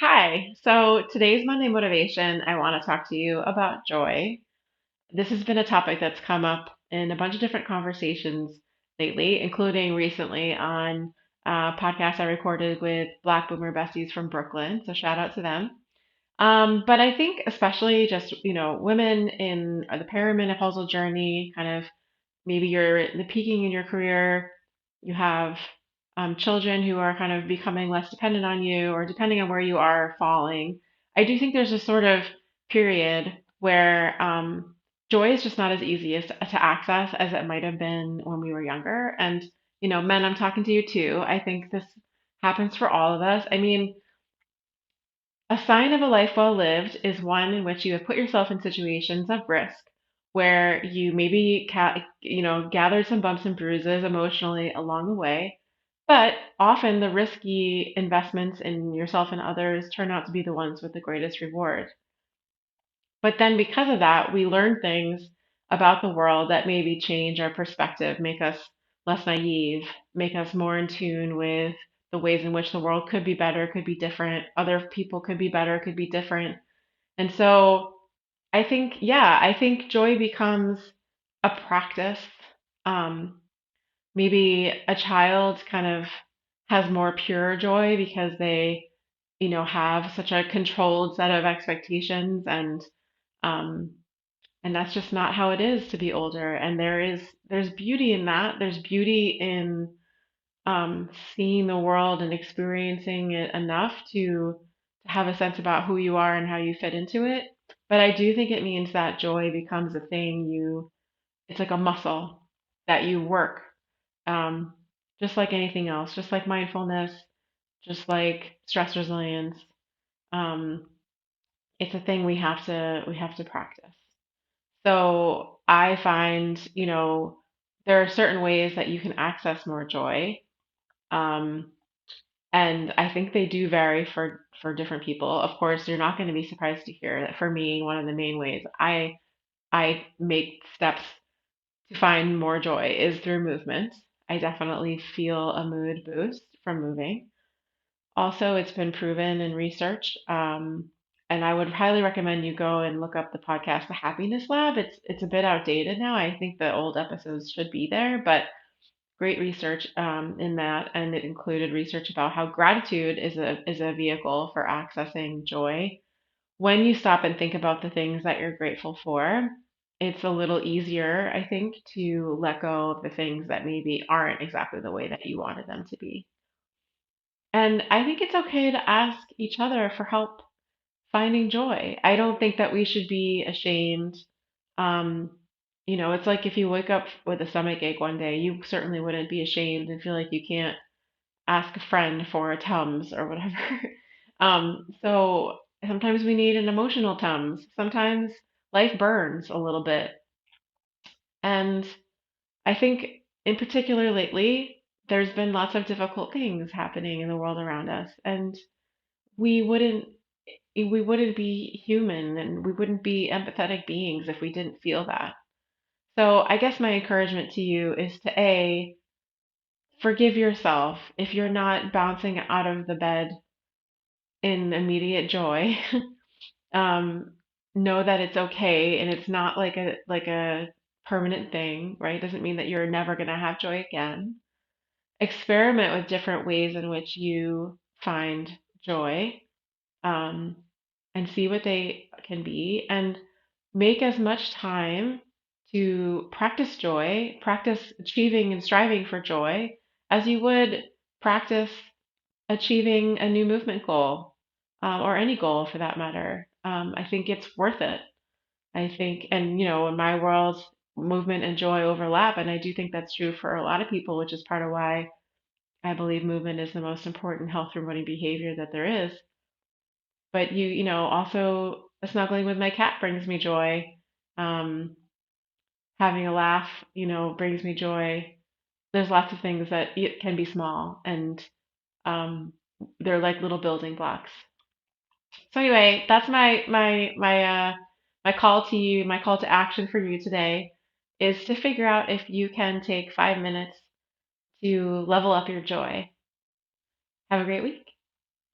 Hi. So today's Monday motivation, I want to talk to you about joy. This has been a topic that's come up in a bunch of different conversations lately, including recently on a podcast I recorded with Black Boomer Besties from Brooklyn. So shout out to them. But I think especially just, women in the perimenopausal journey, kind of maybe you're the peaking in your career, you have children who are kind of becoming less dependent on you, or depending on where you are falling. I do think there's a sort of period where joy is just not as easy to access as it might have been when we were younger. And, men, I'm talking to you too. I think this happens for all of us. I mean, a sign of a life well lived is one in which you have put yourself in situations of risk where you maybe gathered some bumps and bruises emotionally along the way, but often the risky investments in yourself and others turn out to be the ones with the greatest reward. But then because of that, we learn things about the world that maybe change our perspective, make us less naive, make us more in tune with the ways in which the world could be better, could be different, other people could be better, could be different. And so I think joy becomes a practice. Um, Maybe a child kind of has more pure joy because they, have such a controlled set of expectations um, and that's just not how it is to be older. And there's beauty in that. There's beauty in seeing the world and experiencing it enough to have a sense about who you are and how you fit into it. But I do think it means that joy becomes a thing it's like a muscle that you work, um, just like anything else, just like mindfulness, just like stress resilience. Um, it's a thing we have to practice. So I find, there are certain ways that you can access more joy. Um, and I think they do vary for different people. Of course, you're not going to be surprised to hear that for me, one of the main ways I make steps to find more joy is through movement. I definitely feel a mood boost from moving. Also, it's been proven in research, and I would highly recommend you go and look up the podcast, The Happiness Lab. It's a bit outdated now. I think the old episodes should be there, but great research in that, and it included research about how gratitude is a vehicle for accessing joy. When you stop and think about the things that you're grateful for, it's a little easier, I think, to let go of the things that maybe aren't exactly the way that you wanted them to be. And I think it's okay to ask each other for help finding joy. I don't think that we should be ashamed. Um, it's like if you wake up with a stomach ache one day, you certainly wouldn't be ashamed and feel like you can't ask a friend for a Tums or whatever. So sometimes we need an emotional Tums. Sometimes life burns a little bit. And I think in particular lately, there's been lots of difficult things happening in the world around us. And we wouldn't we wouldn't be human and we wouldn't be empathetic beings if we didn't feel that. So I guess my encouragement to you is to A, forgive yourself if you're not bouncing out of the bed in immediate joy. um, know that it's okay and it's not like a permanent thing, right? It doesn't mean that you're never going to have joy again. Experiment with different ways in which you find joy, um, and see what they can be, and make as much time to practice joy, practice achieving and striving for joy, as you would practice achieving a new movement goal, or any goal for that matter. I think it's worth it. I think, and in my world, movement and joy overlap, and I do think that's true for a lot of people, which is part of why I believe movement is the most important health promoting behavior that there is. But also snuggling with my cat brings me joy. Um, Having a laugh, brings me joy. There's lots of things that it can be small and um, they're like little building blocks. So anyway, that's my call to you, my call to action for you today is to figure out if you can take 5 minutes to level up your joy. Have a great week.